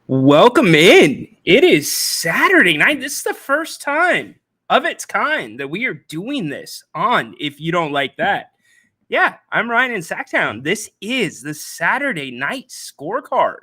Welcome in. It is Saturday night. This is the first time of its kind that we are doing this on If You Don't Like That. Yeah, I'm Ryan in Sacktown. This is the Saturday night scorecard.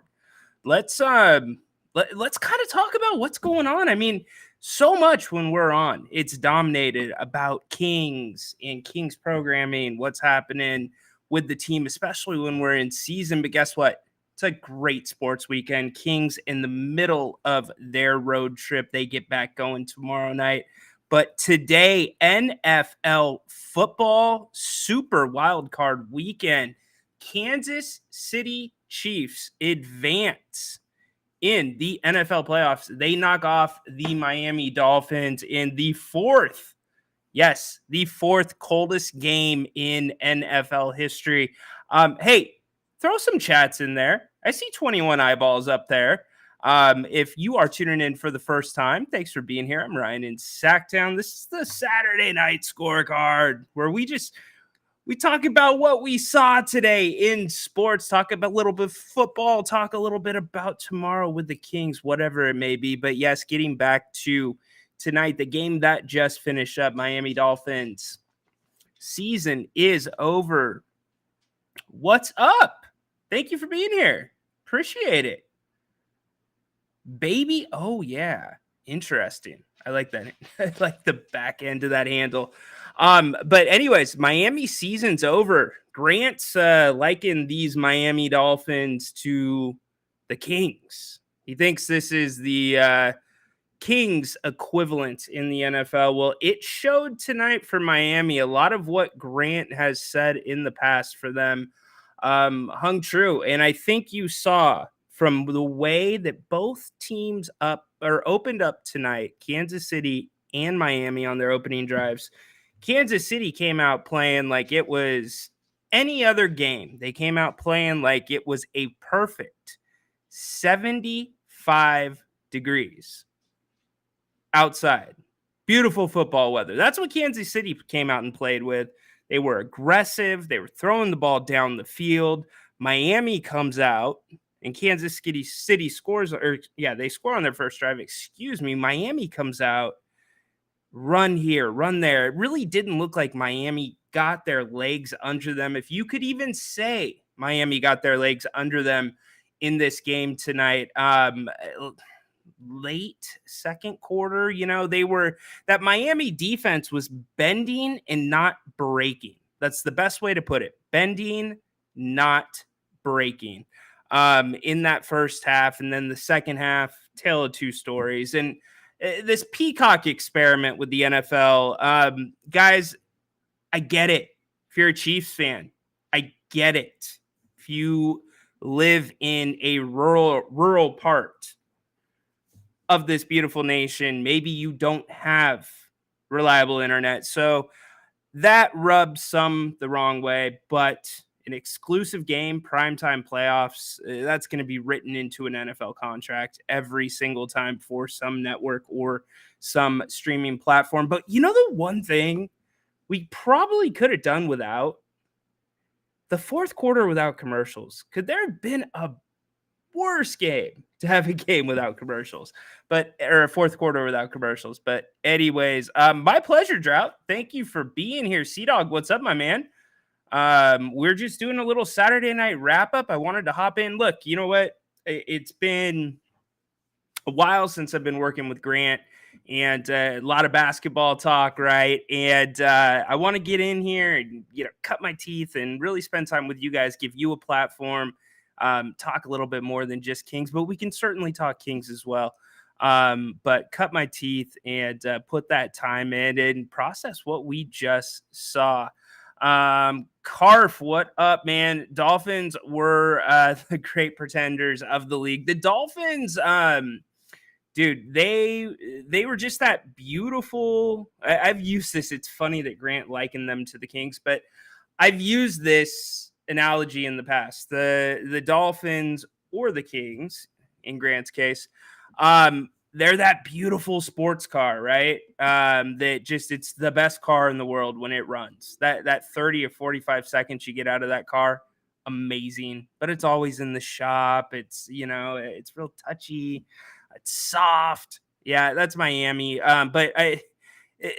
Let's kind of talk about what's going on. I mean, so much when we're on, it's dominated about Kings and Kings programming, what's happening with the team, especially when we're in season. But guess what? It's a great sports weekend. Kings in the middle of their road trip. They get back going tomorrow night. But today, NFL football super wild card weekend. Kansas City Chiefs advance in the NFL playoffs. They knock off the Miami Dolphins in the fourth coldest game in NFL history. Hey, throw some chats in there. I see 21 eyeballs up there. If you are tuning in for the first time, thanks for being here. I'm Ryan in Sacktown. This is the Saturday night scorecard where we talk about what we saw today in sports, talk about a little bit of football, talk a little bit about tomorrow with the Kings, whatever it may be. But yes, getting back to tonight, the game that just finished up, Miami Dolphins season is over. What's up? Thank you for being here. Appreciate it. Baby, oh yeah. Interesting. I like that. I like the back end of that handle. But anyways, Miami season's over. Grant's liking these Miami Dolphins to the Kings. He thinks this is the Kings equivalent in the NFL. Well, it showed tonight for Miami. A lot of what Grant has said in the past for them hung true. And I think you saw from the way that both teams opened up tonight, Kansas City and Miami on their opening drives. Kansas City came out playing like it was any other game. They came out playing like it was a perfect 75 degrees outside. Beautiful football weather. That's what Kansas City came out and played with. They were aggressive. They were throwing the ball down the field. Miami comes out and Kansas City scores, they score on their first drive. Miami comes out, run here, run there. It really didn't look like Miami got their legs under them. If you could even say Miami got their legs under them in this game tonight, late second quarter, that Miami defense was bending and not breaking. That's the best way to put it. Bending, not breaking. In that first half, and then the second half, tale of two stories. And this peacock experiment with the NFL, guys, I get it. If you're a Chiefs fan, I get it. If you live in a rural part of this beautiful nation, maybe you don't have reliable internet. So that rubs some the wrong way, but an exclusive game, primetime playoffs, that's going to be written into an NFL contract every single time for some network or some streaming platform. But you know, the one thing we probably could have done without the fourth quarter without commercials. Could there have been a worse game to have a game without commercials, or a fourth quarter without commercials? But anyways, my pleasure, Drought. Thank you for being here. Sea-Dog, what's up, my man? We're just doing a little Saturday night wrap up. I wanted to hop in. Look, you know what? It's been a while since I've been working with Grant, and a lot of basketball talk, right? And I want to get in here and, cut my teeth and really spend time with you guys, give you a platform, talk a little bit more than just Kings, but we can certainly talk Kings as well. But cut my teeth and put that time in and process what we just saw. Carf, what up, man? Dolphins were the great pretenders of the league. The Dolphins, dude, they were just that beautiful. I've used this. It's funny that Grant likened them to the Kings, but I've used this analogy in the past. The Dolphins or the Kings, in Grant's case, they're that beautiful sports car, right? It's the best car in the world when it runs. That 30 or 45 seconds you get out of that car, amazing, but it's always in the shop. It's, it's real touchy. It's soft. Yeah, that's Miami.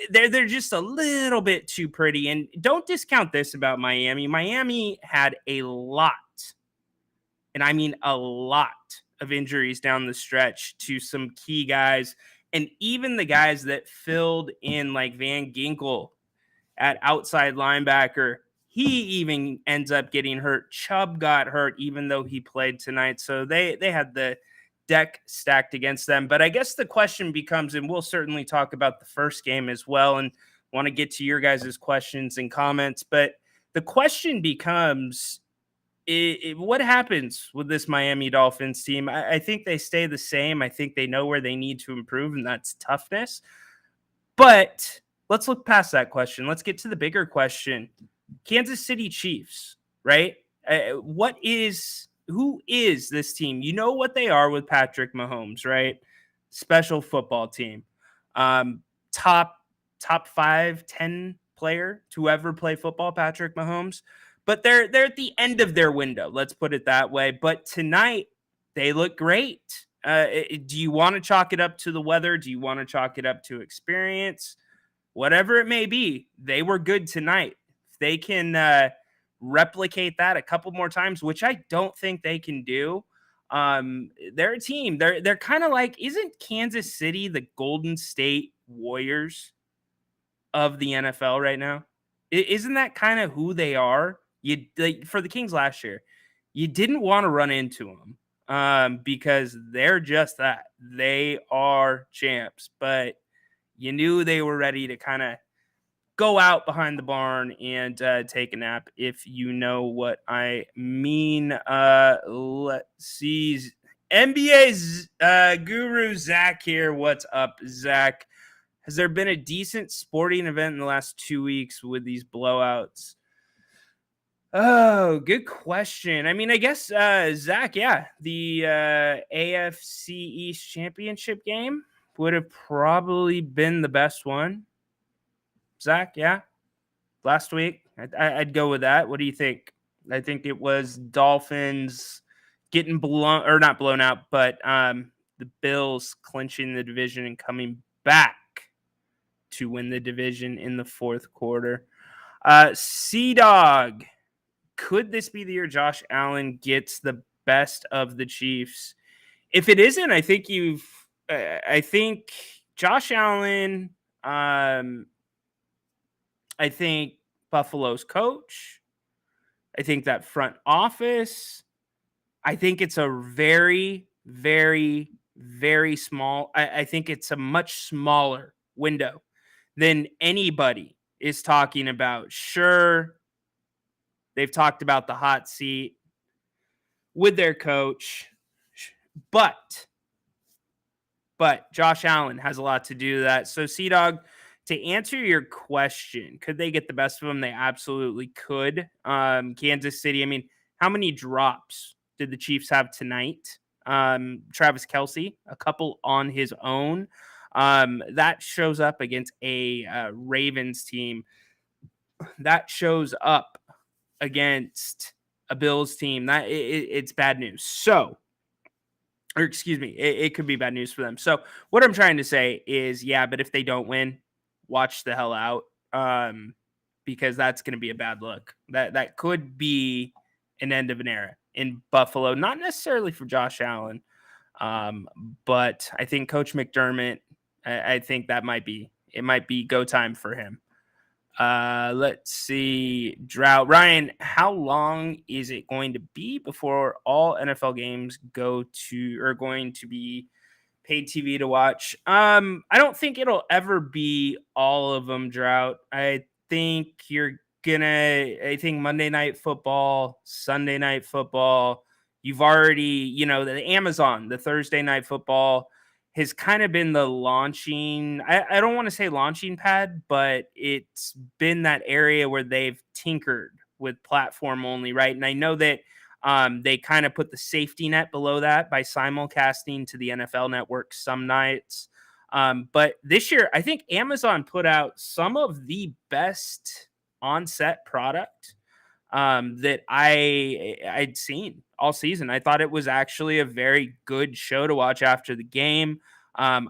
They're just a little bit too pretty. And don't discount this about Miami. Miami had a lot, and I mean a lot of injuries down the stretch to some key guys. And even the guys that filled in, like Van Ginkel at outside linebacker, he even ends up getting hurt. Chubb got hurt, even though he played tonight. So they had the deck stacked against them. But I guess the question becomes, and we'll certainly talk about the first game as well, and want to get to your guys' questions and comments. But the question becomes, what happens with this Miami Dolphins team? I think they stay the same. I think they know where they need to improve, and that's toughness. But let's look past that question. Let's get to the bigger question. Kansas City Chiefs, right? Who is this team? You know what they are with Patrick Mahomes, right? Special football team. Top 5, 10 player to ever play football, Patrick Mahomes. But they're at the end of their window. Let's put it that way. But tonight, they look great. Do you want to chalk it up to the weather? Do you want to chalk it up to experience? Whatever it may be, they were good tonight. If they can replicate that a couple more times, which I don't think they can do, they're a team. They're kind of like, isn't Kansas City the Golden State Warriors of the NFL right now? Isn't that kind of who they are? For the Kings last year, you didn't want to run into them because they're just that. They are champs, but you knew they were ready to kind of go out behind the barn and take a nap, if you know what I mean. Let's see. NBA's guru Zach here. What's up, Zach? Has there been a decent sporting event in the last 2 weeks with these blowouts? Oh, good question. I mean, I guess, Zach, yeah, the AFC East Championship game would have probably been the best one. Zach, yeah, last week. I'd go with that. What do you think? I think it was Dolphins getting not blown out, but the Bills clinching the division and coming back to win the division in the fourth quarter. C-Dog, could this be the year Josh Allen gets the best of the Chiefs? If it isn't, I think I think Josh Allen, I think Buffalo's coach, I think that front office, I think it's a very, very, very small, I think it's a much smaller window than anybody is talking about. Sure, they've talked about the hot seat with their coach, but Josh Allen has a lot to do with that. So, C-Dog, to answer your question, could they get the best of them? They absolutely could. Kansas City, I mean, how many drops did the Chiefs have tonight? Travis Kelce, a couple on his own. That shows up against a Ravens team. That shows up against a Bills team. It's bad news. So, or excuse me, it could be bad news for them. So what I'm trying to say is, yeah, but if they don't win, watch the hell out, because that's going to be a bad look. That could be an end of an era in Buffalo, not necessarily for Josh Allen, but I think Coach McDermott, I think it might be go time for him. Let's see. Drought. Ryan, how long is it going to be before all NFL games are going to be paid TV to watch? I don't think it'll ever be all of them, Drought. I think Monday Night Football, Sunday Night Football, you've already, the Amazon, the Thursday Night Football has kind of been the launching. I don't want to say launching pad, but it's been that area where they've tinkered with platform only, right? And I know that they kind of put the safety net below that by simulcasting to the NFL Network some nights. But this year, I think Amazon put out some of the best on-set product that I'd seen all season. I thought it was actually a very good show to watch after the game. I'm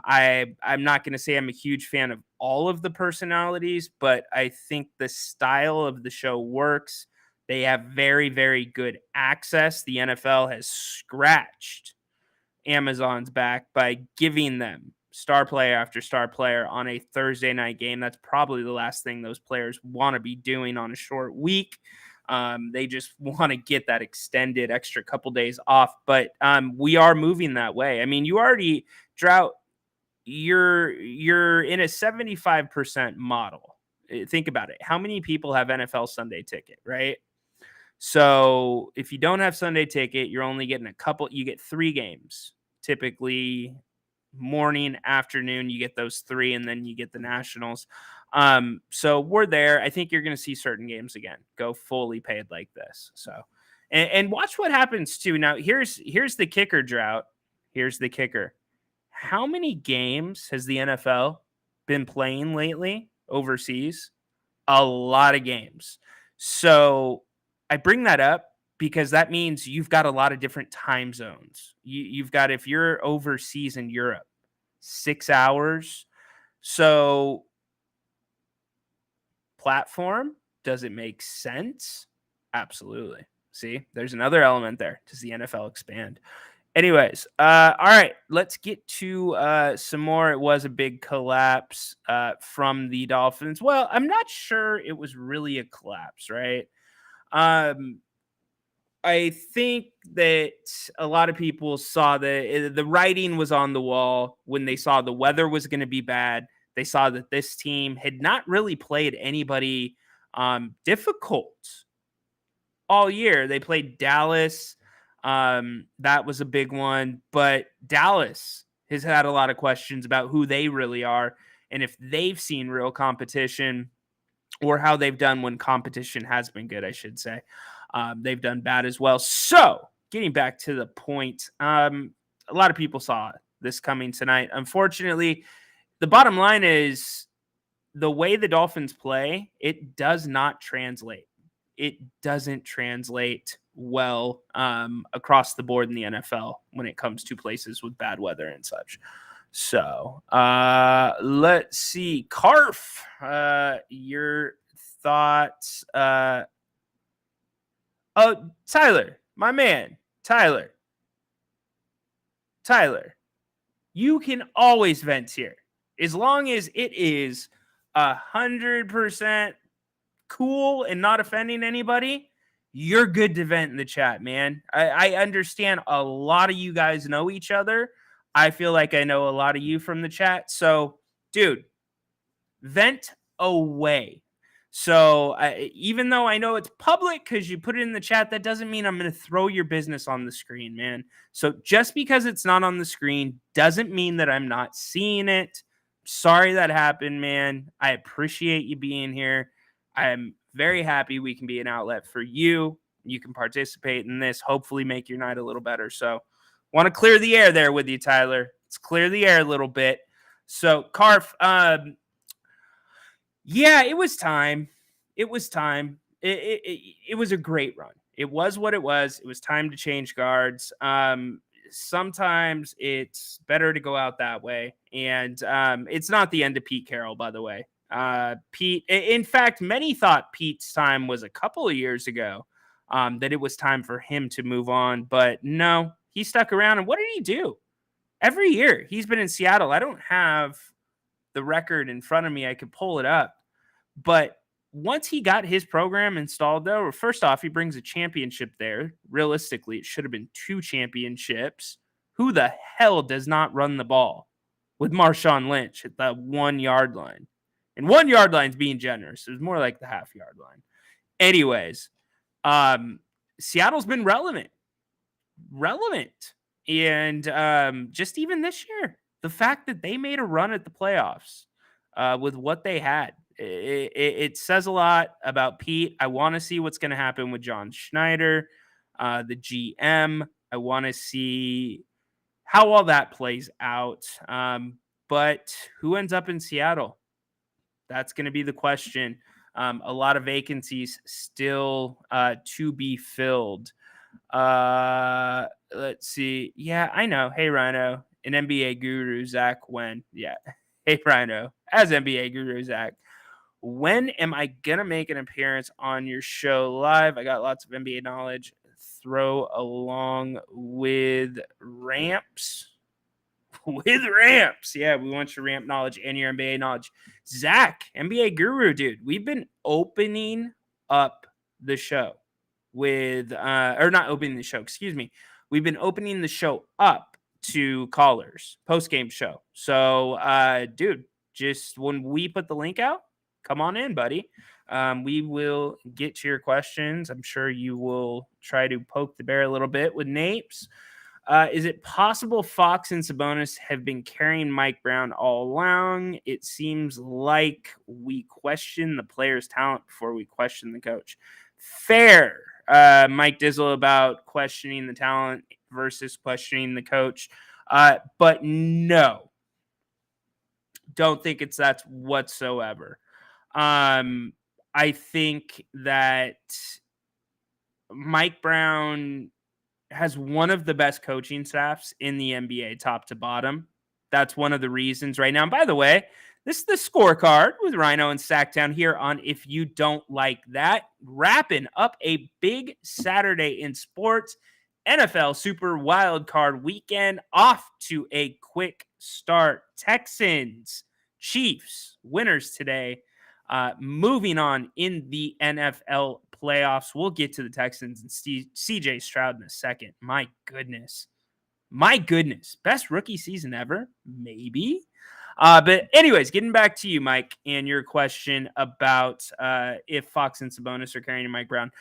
not going to say I'm a huge fan of all of the personalities, but I think the style of the show works. They have very, very good access. The NFL has scratched Amazon's back by giving them star player after star player on a Thursday night game. That's probably the last thing those players want to be doing on a short week. They just want to get that extended extra couple days off. But we are moving that way. I mean, you already drought. You're in a 75% model. Think about it. How many people have NFL Sunday ticket, right? So if you don't have Sunday ticket, you're only getting you get 3 games. Typically morning, afternoon, you get those 3, and then you get the Nationals. So we're there. I think you're going to see certain games again go fully paid like this. So, and watch what happens too. Now here's the kicker, Drought. Here's the kicker. How many games has the NFL been playing lately overseas? A lot of games. So I bring that up because that means you've got a lot of different time zones. You've got, if you're overseas in Europe, 6 hours. So platform, does it make sense? Absolutely. See, there's another element there. Does the NFL expand? Anyways, all right, let's get to some more. It was a big collapse from the Dolphins. Well, I'm not sure it was really a collapse, right? I think that a lot of people saw the writing was on the wall when they saw the weather was going to be bad. They saw that this team had not really played anybody difficult all year. They played Dallas. That was a big one, but Dallas has had a lot of questions about who they really are and if they've seen real competition or how they've done when competition has been good, I should say. They've done bad as well. So getting back to the point, a lot of people saw this coming tonight. Unfortunately, the bottom line is the way the Dolphins play, it does not translate. It doesn't translate well across the board in the NFL when it comes to places with bad weather and such. So let's see. Carf, your thoughts. Oh, Tyler, my man, Tyler, you can always vent here as long as it is 100% cool and not offending anybody. You're good to vent in the chat, man. I understand a lot of you guys know each other. I feel like I know a lot of you from the chat. So, dude, vent away. So even though I know it's public because you put it in the chat, that doesn't mean I'm going to throw your business on the screen, man. So just because it's not on the screen doesn't mean that I'm not seeing it. Sorry that happened, man. I appreciate you being here. I'm very happy we can be an outlet for you. You can participate in this, hopefully make your night a little better. So want to clear the air there with you, Tyler. Let's clear the air a little bit. So Carf, yeah, it was time. It was time. It was a great run. It was what it was. It was time to change guards. Sometimes it's better to go out that way. And it's not the end of Pete Carroll, by the way. Pete, in fact, many thought Pete's time was a couple of years ago, that it was time for him to move on. But no, he stuck around. And what did he do? Every year he's been in Seattle. I don't have the record in front of me. I could pull it up. But once he got his program installed, though, first off, he brings a championship there. Realistically, it should have been 2 championships. Who the hell does not run the ball with Marshawn Lynch at the 1 yard line? And 1 yard line's being generous. It was more like the half yard line. Anyways, Seattle's been relevant. And just even this year, the fact that they made a run at the playoffs with what they had, it says a lot about Pete. I want to see what's going to happen with John Schneider, the GM. I want to see how all that plays out. But who ends up in Seattle? That's going to be the question. A lot of vacancies still to be filled. Let's see. Yeah, I know. Hey, Ryno, an NBA guru, Zach. When? Yeah. Hey, Ryno, as NBA guru, Zach. When am I gonna make an appearance on your show live? I got lots of NBA knowledge. Throw along with ramps. With ramps. Yeah, we want your ramp knowledge and your NBA knowledge. Zach, NBA guru, dude. We've been opening up the show with or not opening the show, excuse me. We've been opening the show up to callers, post-game show. So dude, just when we put the link out, come on in, buddy. We will get to your questions. I'm sure you will try to poke the bear a little bit with Napes. Is it possible Fox and Sabonis have been carrying Mike Brown all along? It seems like we question the player's talent before we question the coach. Fair, Mike Dizzle, about questioning the talent versus questioning the coach. But no, don't think it's that whatsoever. I think that Mike Brown has one of the best coaching staffs in the NBA, top to bottom. That's one of the reasons right now. And by the way, this is the scorecard with Ryno and Sacktown here on If You Don't Like That. Wrapping up a big Saturday in sports. NFL Super Wild Card Weekend off to a quick start. Texans, Chiefs, winners today. Moving on in the NFL playoffs. We'll get to the Texans and CJ Stroud in a second. My goodness. Best rookie season ever? Maybe. But anyways, getting back to you, Mike, and your question about if Fox and Sabonis are carrying Mike Brown.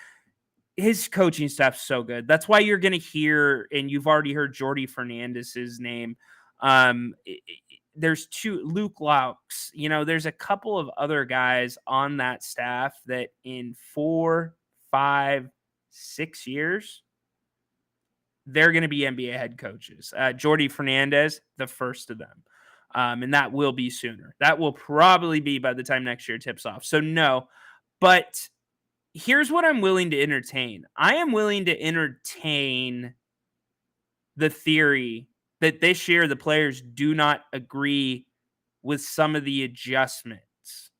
His coaching staff's so good. That's why you're going to hear, and you've already heard Jordy Fernandez's name. There's Luke Laux. There's a couple of other guys on that staff that in 4, 5, 6 years, they're going to be NBA head coaches. Jordy Fernandez, the first of them. And that will be sooner. That will probably be by the time next year tips off. So no, but here's what I'm willing to entertain. I am willing to entertain the theory that this year the players do not agree with some of the adjustments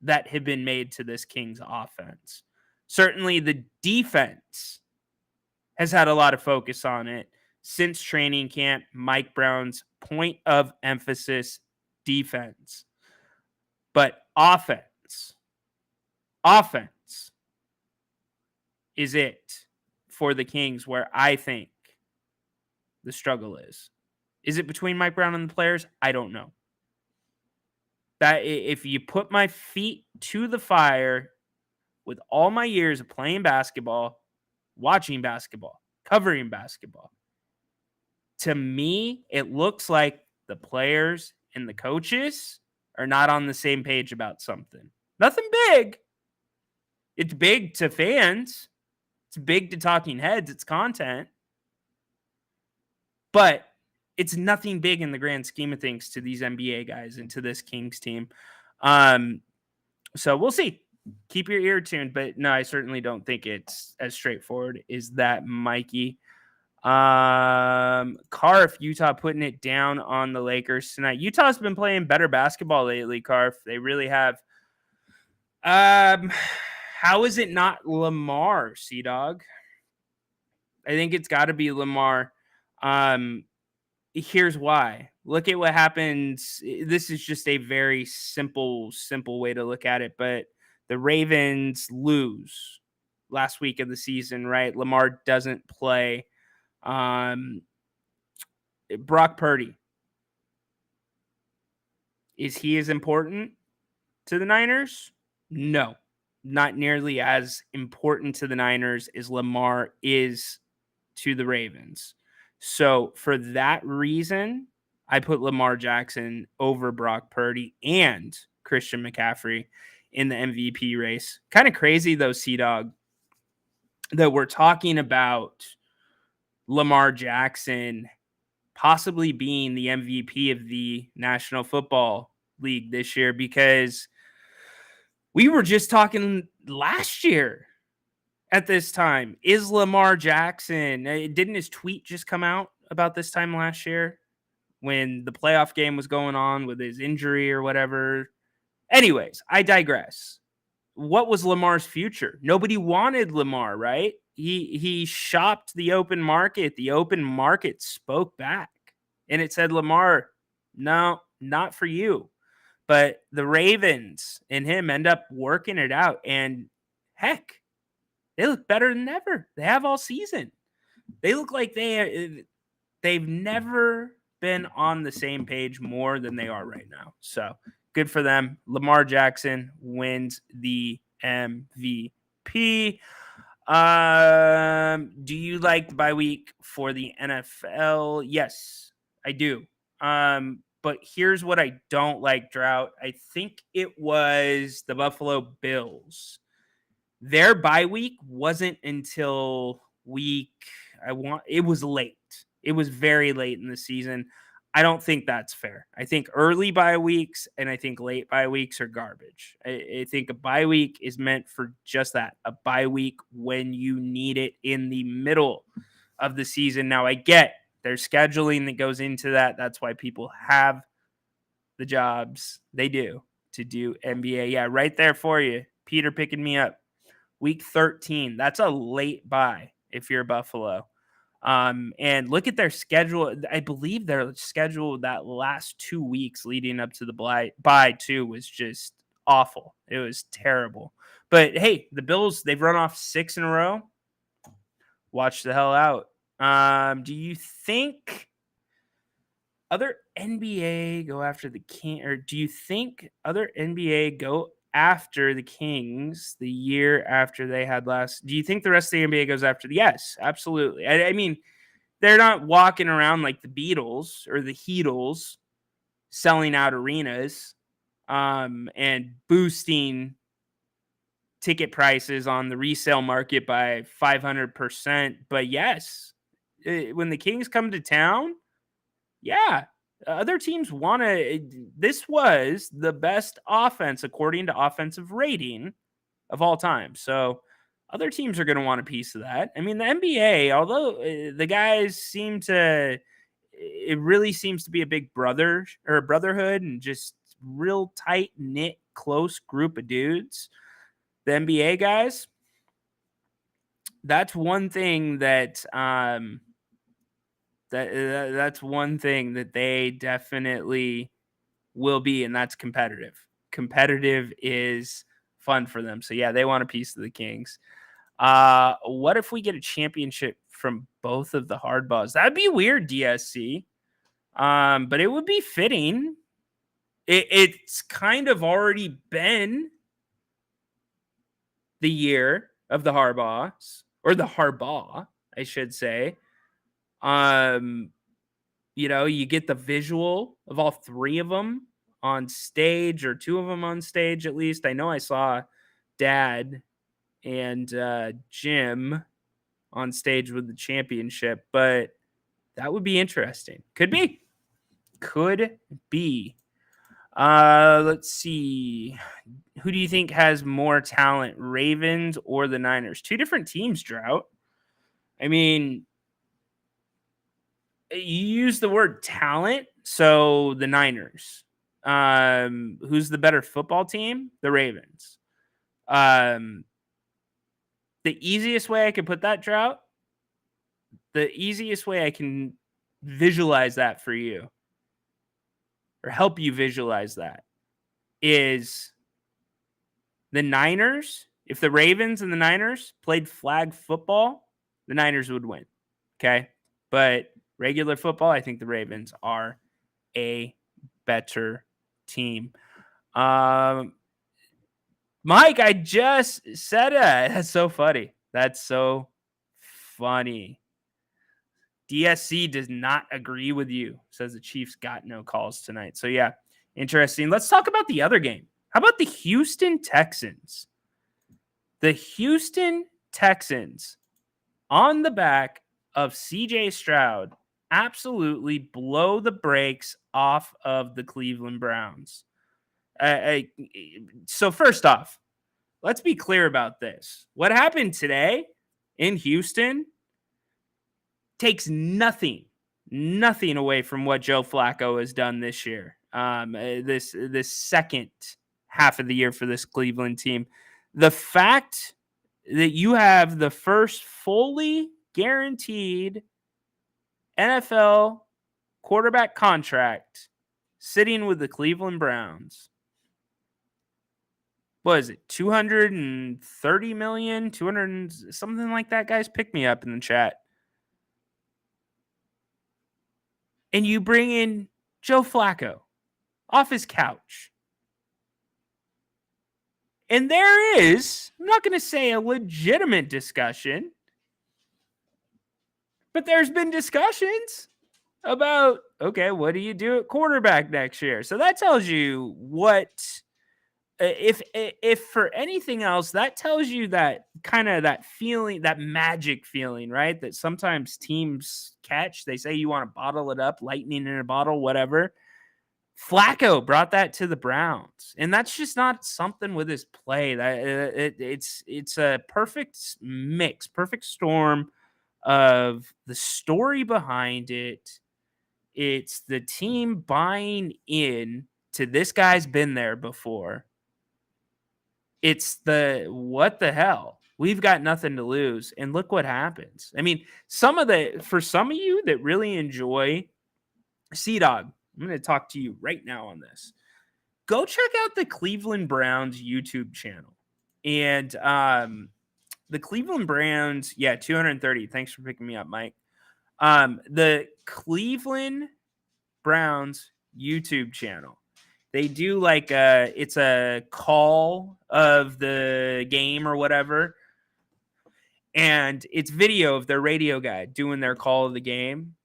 that have been made to this Kings offense. Certainly the defense has had a lot of focus on it since training camp. Mike Brown's point of emphasis, defense. But offense is it for the Kings where I think the struggle is. Is it between Mike Brown and the players? I don't know. That if you put my feet to the fire with all my years of playing basketball, watching basketball, covering basketball, to me, it looks like the players and the coaches are not on the same page about something. Nothing big. It's big to fans. It's big to talking heads. It's content. But it's nothing big in the grand scheme of things to these NBA guys and to this Kings team. So we'll see. Keep your ear tuned. But no, I certainly don't think it's as straightforward as that, Mikey. Carf, Utah putting it down on the Lakers tonight. Utah's been playing better basketball lately, Carf. They really have. How is it not Lamar, Sea-Dog? I think it's got to be Lamar. Here's why. Look at what happens. This is just a very simple way to look at it. But the Ravens lose last week of the season, right? Lamar doesn't play. Brock Purdy. Is he as important to the Niners? No, not nearly as important to the Niners as Lamar is to the Ravens. So for that reason, I put Lamar Jackson over Brock Purdy and Christian McCaffrey in the MVP race. Kind of crazy though, Sea-Dog, that we're talking about Lamar Jackson possibly being the MVP of the National Football League this year, because We were just talking last year at this time. Is Lamar Jackson, didn't his tweet just come out about this time last year when the playoff game was going on with his injury or whatever? Anyways, I digress. What was Lamar's future? Nobody wanted Lamar, right? He shopped the open market. The open market spoke back and it said, Lamar, no, not for you. But the Ravens and him end up working it out. And heck, they look better than ever. They have all season. They look like they've never been on the same page more than they are right now. So good for them. Lamar Jackson wins the MVP. Do you like the bye week for the NFL? Yes, I do. But here's what I don't like, Drought. I think it was the Buffalo Bills. Their bye week wasn't until it was late. It was very late in the season. I don't think that's fair. I think early bye weeks and I think late bye weeks are garbage. I think a bye week is meant for just that, a bye week when you need it in the middle of the season. Now, I get there's scheduling that goes into that. That's why people have the jobs they do to do NBA. Yeah, right there for you. Peter picking me up. Week 13. That's a late bye if you're Buffalo. And look at their schedule. I believe their schedule that last 2 weeks leading up to the bye too was just awful. It was terrible. But hey, the Bills, they've run off 6 in a row. Watch the hell out. Do you think other NBA go after the King, or do you think other NBA go after the Kings the year after they had last? Do you think the rest of the NBA goes after yes, absolutely. I mean, they're not walking around like the Beatles or the Heatles selling out arenas and boosting ticket prices on the resale market by 500%. But yes, when the Kings come to town, yeah, other teams want to. This was the best offense according to offensive rating of all time. So other teams are going to want a piece of that. I mean, the NBA, although the guys seem to, it really seems to be a big brother or a brotherhood and just real tight knit, close group of dudes. The NBA guys, that's one thing that that's one thing that they definitely will be, and that's competitive. Competitive is fun for them. So yeah, they want a piece of the Kings. What if we get a championship from both of the hardballs? That'd be weird, DSC. But it would be fitting. It's kind of already been the year of the Harbaughs, or the Harbaugh, I should say. You get the visual of all 3 of them on stage, or 2 of them on stage at least. I know I saw Dad and Jim on stage with the championship, but that would be interesting. Could be. Let's see. Who do you think has more talent, Ravens or the Niners? 2 different teams, Drought. I mean, you use the word talent, so the Niners. Who's the better football team? The Ravens. The easiest way I can put that, Drought, the easiest way I can visualize that for you, or help you visualize that, is the Niners. If the Ravens and the Niners played flag football, the Niners would win. Okay. But regular football, I think the Ravens are a better team. Mike, I just said it. That's so funny. That's so funny. DSC does not agree with you, says the Chiefs got no calls tonight. So, yeah, interesting. Let's talk about the other game. How about the Houston Texans? The Houston Texans, on the back of CJ Stroud, absolutely blow the brakes off of the Cleveland Browns. So first off, let's be clear about this. What happened today in Houston takes nothing away from what Joe Flacco has done this year. This second half of the year for this Cleveland team. The fact that you have the first fully guaranteed NFL quarterback contract sitting with the Cleveland Browns. What is it? 230 million, 200 something like that, guys. Pick me up in the chat. And you bring in Joe Flacco off his couch. And there is, I'm not going to say a legitimate discussion, but there's been discussions about, okay, what do you do at quarterback next year? So that tells you what, if for anything else, that tells you that kind of that feeling, that magic feeling, right? That sometimes teams catch. They say you want to bottle it up, lightning in a bottle, whatever. Flacco brought that to the Browns, and that's just not something with his play. That it's a perfect mix, perfect storm of the story behind it. It's the team buying in to this guy's been there before. It's the what the hell? We've got nothing to lose, and look what happens. I mean, for some of you that really enjoy Dog, I'm going to talk to you right now on this. Go check out the Cleveland Browns YouTube channel. And the Cleveland Browns, 230. Thanks for picking me up, Mike. The Cleveland Browns YouTube channel. They do like it's a call of the game or whatever. And it's video of their radio guy doing their call of the game.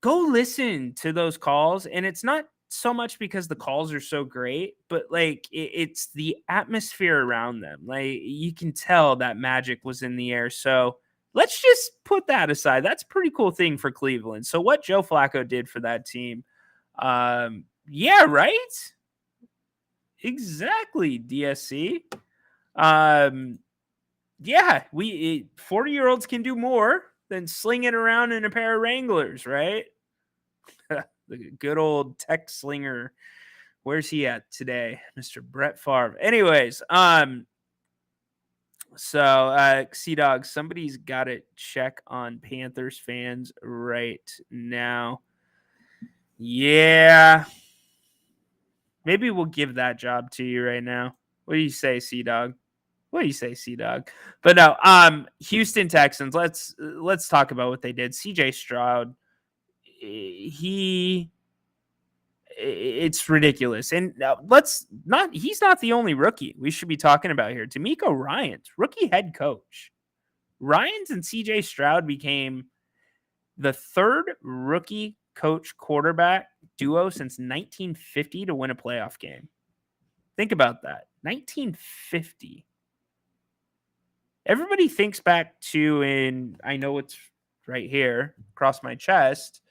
Go listen to those calls, and it's not so much because the calls are so great, but like it's the atmosphere around them. Like you can tell that magic was in the air. So let's just put that aside. That's a pretty cool thing for Cleveland. So what Joe Flacco did for that team, yeah, right? Exactly, DSC. Yeah, 40-year-olds can do more than sling it around in a pair of Wranglers, right? The good old tech slinger. Where's he at today? Mr. Brett Favre. Anyways, so Dog, somebody's got to check on Panthers fans right now. Yeah. Maybe we'll give that job to you right now. What do you say, Dog? What do you say, Dog? But no, Houston Texans, let's talk about what they did. CJ Stroud, it's ridiculous. And he's not the only rookie we should be talking about here. D'Amico Ryans, rookie head coach. Ryans and CJ Stroud became the third rookie coach quarterback duo since 1950 to win a playoff game. Think about that. 1950. Everybody thinks back to, and I know it's right here across my chest,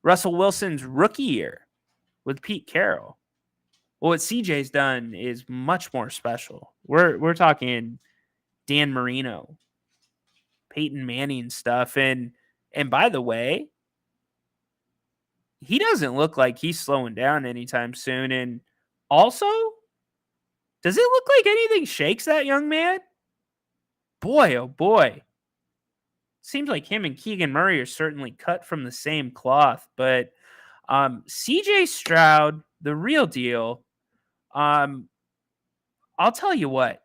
Russell Wilson's rookie year with Pete Carroll. Well, what CJ's done is much more special. We're talking Dan Marino, Peyton Manning stuff. And by the way, he doesn't look like he's slowing down anytime soon. And also, does it look like anything shakes that young man? Boy, oh boy. Seems like him and Keegan Murray are certainly cut from the same cloth. But CJ Stroud, the real deal. I'll tell you what.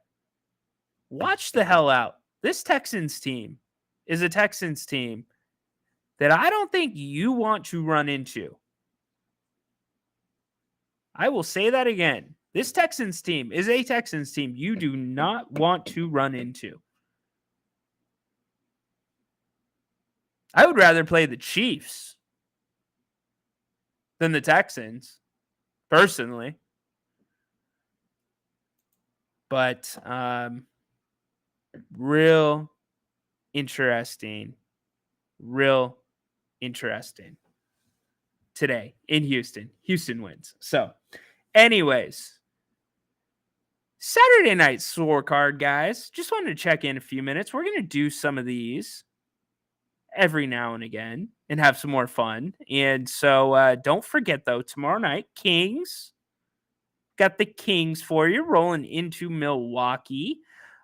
Watch the hell out. This Texans team is a Texans team that I don't think you want to run into. I will say that again. This Texans team is a Texans team you do not want to run into. I would rather play the Chiefs than the Texans, personally. But real interesting today in Houston. Houston wins. So, anyways, Saturday night scorecard, guys. Just wanted to check in a few minutes. We're going to do some of these every now and again and have some more fun. And so don't forget, though, tomorrow night, Kings. Got the Kings for you rolling into Milwaukee.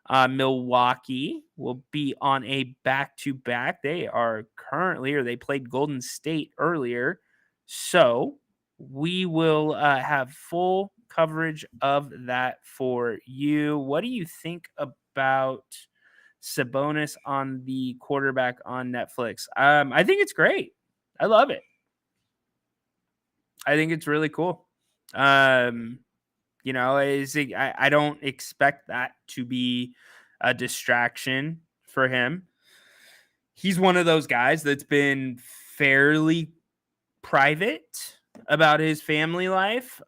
Milwaukee will be on a back-to-back. They are currently, or they played Golden State earlier. So we will have full coverage of that for you. What do you think about Sabonis on the quarterback on Netflix? I think it's great. I love it. I think it's really cool. I don't expect that to be a distraction for him. He's one of those guys that's been fairly private about his family life.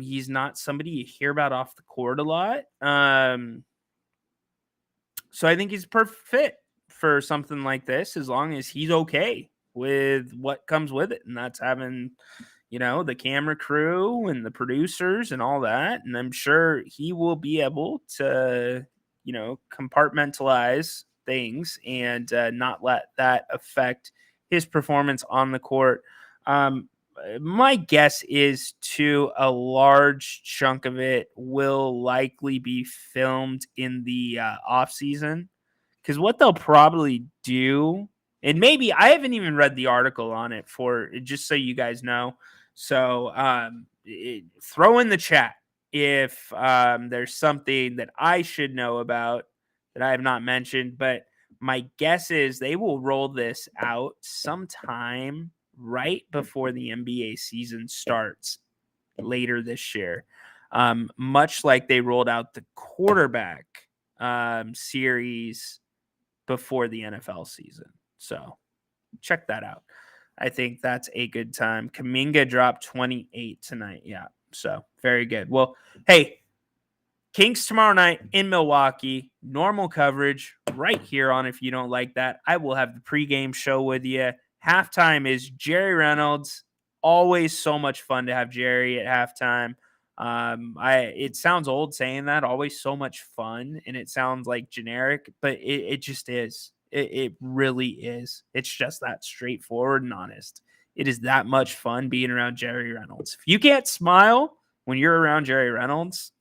He's not somebody you hear about off the court a lot. So I think he's a perfect fit for something like this, as long as he's okay with what comes with it. And that's having, the camera crew and the producers and all that. And I'm sure he will be able to, compartmentalize things and not let that affect his performance on the court. My guess is to a large chunk of it will likely be filmed in the off season, because what they'll probably do, and maybe I haven't even read the article on it, for just so you guys know. So throw in the chat if there's something that I should know about that I have not mentioned. But my guess is they will roll this out sometime right before the NBA season starts later this year, much like they rolled out the quarterback series before the NFL season. So check that out. I think that's a good time. Kuminga dropped 28 tonight. Yeah. So very good. Well, hey, Kings tomorrow night in Milwaukee. Normal coverage right here on If You Don't Like That. I will have the pregame show with you. Halftime is Jerry Reynolds. Always so much fun to have Jerry at halftime. It sounds old saying that. Always so much fun, and it sounds like generic, but it just is. It really is. It's just that straightforward and honest. It is that much fun being around Jerry Reynolds. If you can't smile when you're around Jerry Reynolds,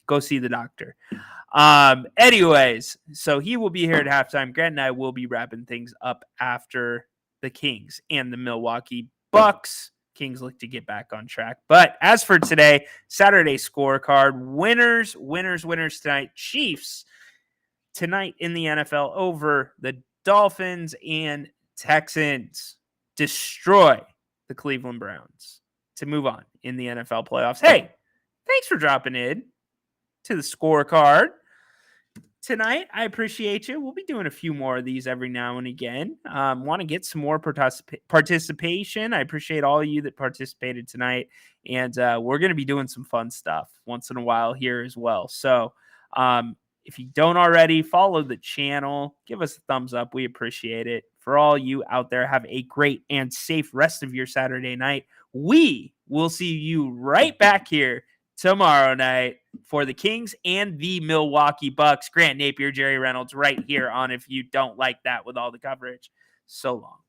go see the doctor. Anyways, so he will be here at halftime. Grant and I will be wrapping things up after the Kings and the Milwaukee Bucks. Kings look to get back on track. But as for today, Saturday scorecard, winners tonight. Chiefs tonight in the NFL over the Dolphins, and Texans destroy the Cleveland Browns to move on in the NFL playoffs. Hey, thanks for dropping in to the scorecard tonight. I appreciate you. We'll be doing a few more of these every now and again. Want to get some more participation. I appreciate all of you that participated tonight, and we're going to be doing some fun stuff once in a while here as well. So if you don't already, follow the channel. Give us a thumbs up. We appreciate it. For all you out there, have a great and safe rest of your Saturday night. We will see you right back here tomorrow night for the Kings and the Milwaukee Bucks. Grant Napier, Jerry Reynolds, right here on If You Don't Like That, with all the coverage. So long.